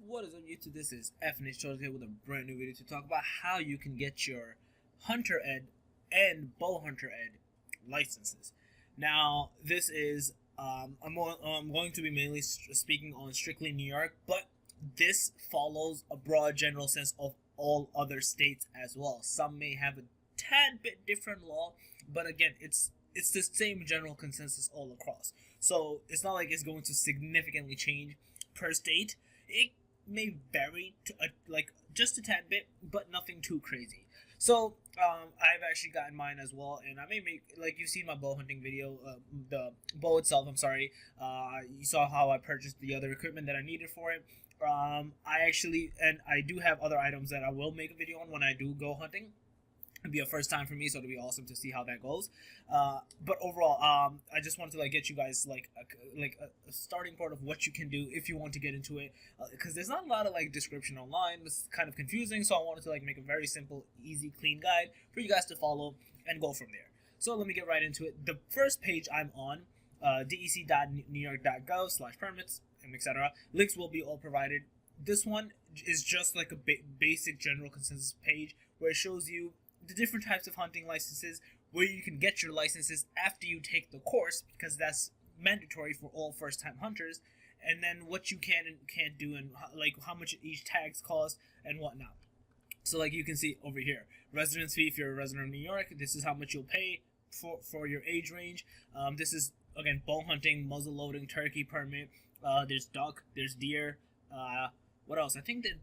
What is up YouTube? This is FNH here with a brand new video to talk about how you can get your Hunter Ed and Bowhunter Ed licenses. Now, this is, I'm going to be mainly speaking on strictly New York, but this follows a broad general sense of all other states as well. Some may have a tad bit different law, but again, it's the same general consensus all across. So it's not like it's going to significantly change per state. It may vary to like just a tad bit, but nothing too crazy. So I've actually gotten mine as well, and I may make, like, you've seen my bow hunting video, the bow itself, I'm sorry. You saw how I purchased the other equipment that I needed for it. I do have other items that I will make a video on when I do go hunting. It'll be a first time for me, so it'll be awesome to see how that goes. But overall, I just wanted to get you guys a starting point of what you can do if you want to get into it, because there's not a lot of description online. It's kind of confusing, so I wanted to make a very simple, easy, clean guide for you guys to follow and go from there. So let me get right into it. The first page I'm on, dec.newyork.gov/permits and etc. Links will be all provided. This one is just like a basic general consensus page where it shows you the different types of hunting licenses, where you can get your licenses after you take the course, because that's mandatory for all first-time hunters, and then what you can and can't do, and how much each tags cost and whatnot. So you can see over here, residence fee. If you're a resident of New York, this is how much you'll pay for your age range. This is, again, bow hunting, muzzle loading, turkey permit. There's duck, there's deer. What else? I think that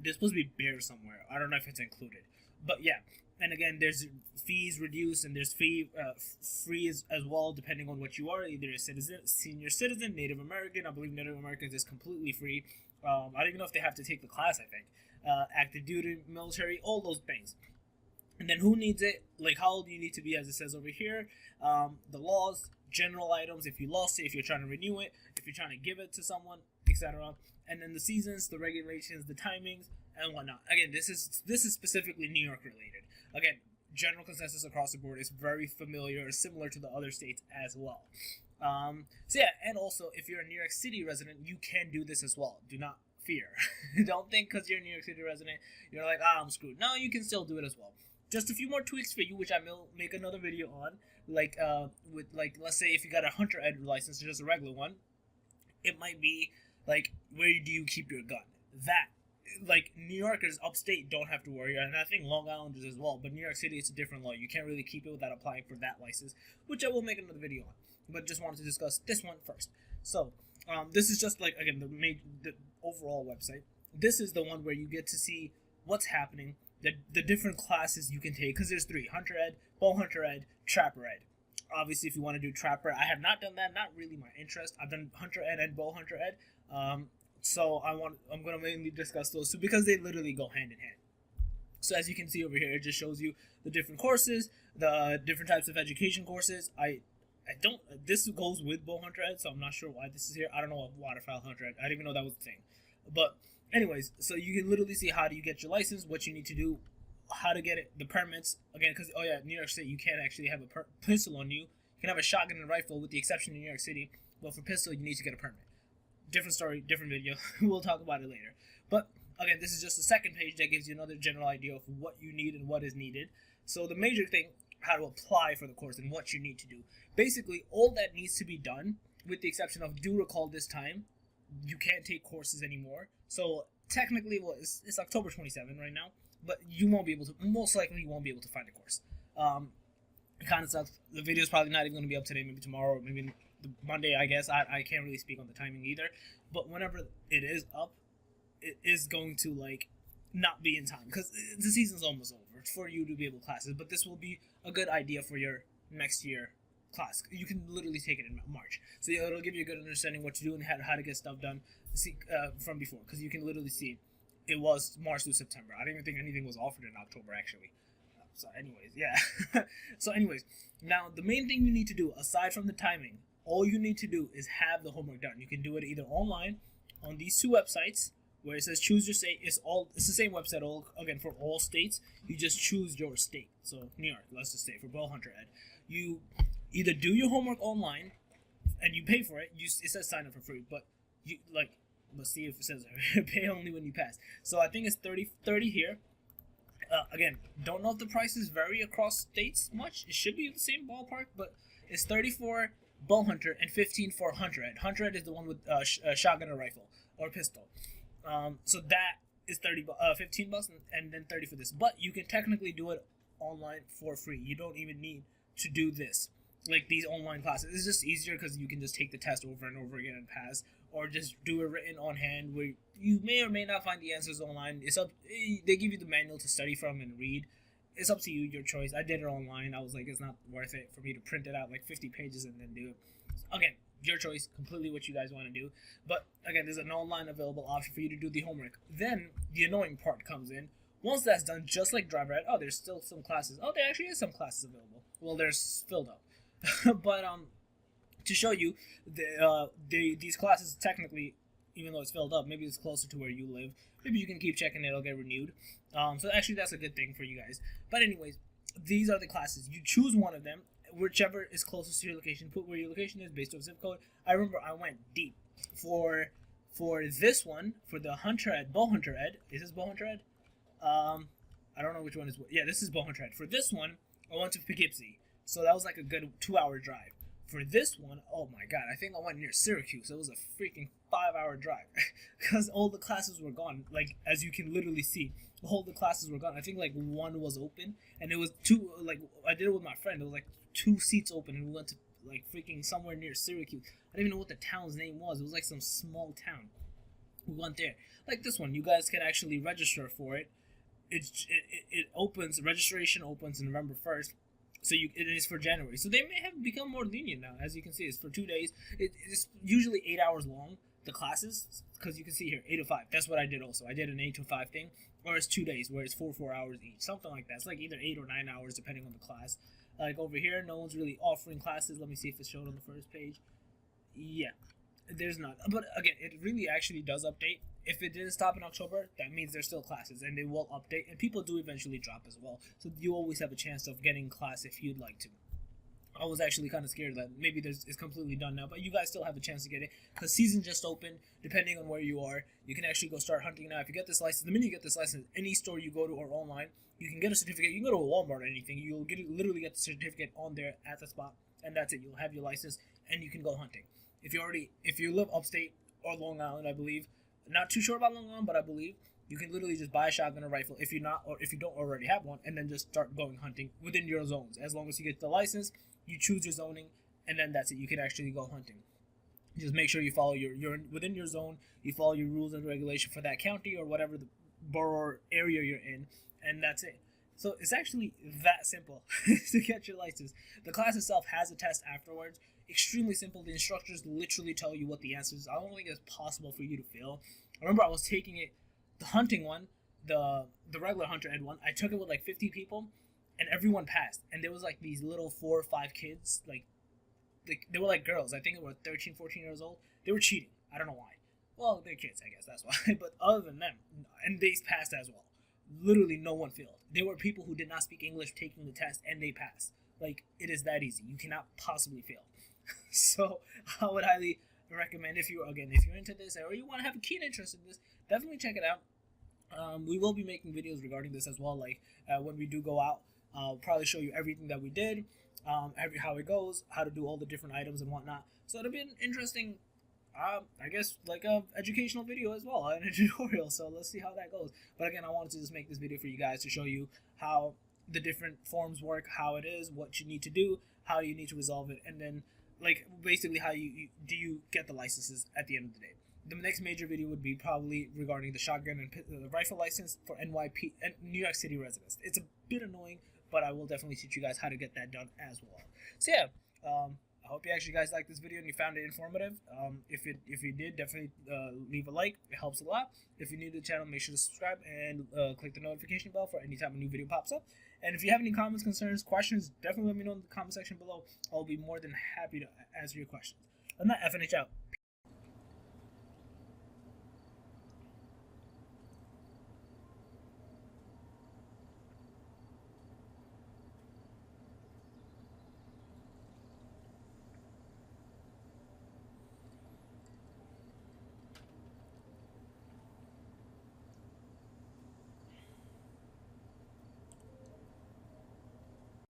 there's supposed to be bear somewhere. I don't know if it's included, but yeah. And again, there's fees reduced, and there's free as well, depending on what you are. Either a citizen, senior citizen, Native American. I believe Native Americans is completely free. I don't even know if they have to take the class, I think. Active duty, military, all those things. And then who needs it? How old you need to be, as it says over here. The laws, general items, if you lost it, if you're trying to renew it, if you're trying to give it to someone, etc. And then the seasons, the regulations, the timings, and whatnot. Again, this is specifically New York related. Again, general consensus across the board is very familiar, similar to the other states as well. So yeah, and also if you're a New York City resident, you can do this as well. Do not fear. Don't think because you're a New York City resident, you're like, I'm screwed. No, you can still do it as well. Just a few more tweaks for you, which I will make another video on. With let's say if you got a Hunter Ed license, just a regular one, it might be where do you keep your gun? That. New Yorkers upstate don't have to worry, and I think Long Islanders as well, but New York City, it's a different law. You can't really keep it without applying for that license, which I will make another video on, but just wanted to discuss this one first. So this is just again the overall website. This is the one where you get to see what's happening, the different classes you can take, because there's three: Hunter Ed, Bowhunter Ed, Trapper Ed. Obviously, if you want to do Trapper, I have not done that, not really my interest. I've done Hunter Ed and Bowhunter Ed. So I'm going to mainly discuss those two because they literally go hand in hand. So as you can see over here, it just shows you the different courses, the different types of education courses. This goes with Bowhunter Ed, so I'm not sure why this is here. I don't know what Waterfowl Hunter Ed. I didn't even know that was a thing. But anyways, so you can literally see how do you get your license, what you need to do, how to get it, the permits. Again, because, oh yeah, New York City, you can't actually have a pistol on you. You can have a shotgun and a rifle with the exception of New York City. But for pistol, you need to get a permit. Different story, different video. We'll talk about it later. But again, this is just the second page that gives you another general idea of what you need and what is needed. So the major thing, how to apply for the course and what you need to do. Basically, all that needs to be done, with the exception of, do recall this time, you can't take courses anymore. So technically, it's October 27 right now, but you won't be able to, most likely you won't be able to find a course. It kind of sucks. The video is probably not even going to be up today, maybe tomorrow, or maybe Monday, I guess. I can't really speak on the timing either, but whenever it is up, it is going to not be in time, because the season's almost over for you to be able to classes. But this will be a good idea for your next year class. You can literally take it in March, so it'll give you a good understanding what to do and how to get stuff done from before, because you can literally see it was March through September. I didn't even think anything was offered in October actually. So anyways, yeah. So anyways, now the main thing you need to do, aside from the timing, all you need to do is have the homework done. You can do it either online on these two websites where it says choose your state. It's the same website again for all states. You just choose your state. So New York, let's just say for Bowhunter Ed, you either do your homework online and you pay for it. It says sign up for free, but Let's see if it says pay only when you pass. So I think it's 30 here. Again, don't know if the prices vary across states much. It should be the same ballpark, but it's 30 for bow hunter and 15 for hunter ed. Hunter ed is the one with shotgun or rifle or pistol. So that is 15 bucks, and then 30 for this. But you can technically do it online for free. You don't even need to do this, like these online classes. It's just easier because you can just take the test over and over again and pass, or just do it written on hand where you may or may not find the answers online. It's up. They give you the manual to study from and read. It's up to you, your choice. I did it online. I was like, it's not worth it for me to print it out like 50 pages and then do it. Again, your choice, completely what you guys want to do. But again, there's an online available option for you to do the homework. Then the annoying part comes in. Once that's done, just like driver ed, there's still some classes. There actually is some classes available. Well, they're filled up. But to show you, these classes technically, even though it's filled up, maybe it's closer to where you live. Maybe you can keep checking, it'll get renewed. So actually that's a good thing for you guys. But anyways, these are the classes. You choose one of them, whichever is closest to your location. Put where your location is based off zip code. I remember I went deep for this one, for the hunter ed, bow hunter ed. Is this bow hunter ed? I don't know which one is what. Yeah, this is bow hunter ed. For this one, I went to Poughkeepsie, so that was like a good 2-hour drive. For this one, oh my god, I think I went near Syracuse. It was a freaking 5-hour drive because all the classes were gone. Like, as you can literally see, all the classes were gone. I think like one was open, and it was two. Like, I did it with my friend. It was like 2 seats open, and we went to like freaking somewhere near Syracuse. I don't even know what the town's name was. It was like some small town. We went there. Like this one, you guys can actually register for it. It opens. Registration opens November 1st. So it is for January. So they may have become more lenient now. As you can see, it's for 2 days. It's usually 8 hours long, the classes, because you can see here, 8 to 5. That's what I did also. I did an 8 to 5 thing. Or it's 2 days where it's 4 hours each. Something like that. It's like either 8 or 9 hours depending on the class. Like over here, no one's really offering classes. Let me see if it's shown on the first page. Yeah, there's not. But again, it really actually does update. If it didn't stop in October, that means there's still classes, and they will update, and people do eventually drop as well. So you always have a chance of getting class if you'd like to. I was actually kind of scared that maybe it's completely done now, but you guys still have a chance to get it because season just opened. Depending on where you are, you can actually go start hunting now. If you get this license, the minute you get this license, any store you go to or online, you can get a certificate. You can go to a Walmart or anything. You'll literally get the certificate on there at the spot, and that's it. You'll have your license, and you can go hunting. If you live upstate or Long Island, I believe. Not too sure about Long Island, but I believe you can literally just buy a shotgun or rifle if you don't already have one, and then just start going hunting within your zones. As long as you get the license, you choose your zoning, and then that's it. You can actually go hunting. Just make sure you follow you're within your zone. You follow your rules and regulation for that county or whatever the borough or area you're in, and that's it. So it's actually that simple to get your license. The class itself has a test afterwards. Extremely simple. The instructors literally tell you what the answer is. I don't think it's possible for you to fail. I remember I was taking it, the hunting one, the regular hunter ed one. I took it with like 50 people, and everyone passed. And there was like these little 4 or 5 kids, like they were like girls. I think they were 13, 14 years old. They were cheating. I don't know why. Well, they're kids, I guess that's why. But other than them, and they passed as well. Literally no one failed. There were people who did not speak English taking the test, and they passed. Like, it is that easy. You cannot possibly fail. So I would highly recommend, if you're into this or you want to have a keen interest in this, definitely check it out. We will be making videos regarding this as well. Like when we do go out, I'll probably show you everything that we did, how it goes, how to do all the different items and whatnot. So it'll be an interesting, I guess, like a educational video as well, and a tutorial. So let's see how that goes. But again, I wanted to just make this video for you guys to show you how the different forms work, how it is, what you need to do, how you need to resolve it, and then like basically how you get the licenses at the end of the day. The next major video would be probably regarding the shotgun and the rifle license for NYP and New York City residents. It's a bit annoying, but I will definitely teach you guys how to get that done as well. So yeah, I hope you actually guys liked this video and you found it informative. If you did, definitely leave a like. It helps a lot. If you're new to the channel, make sure to subscribe and click the notification bell for any time a new video pops up. And if you have any comments, concerns, questions, definitely let me know in the comment section below. I'll be more than happy to answer your questions. I'm not FNH out.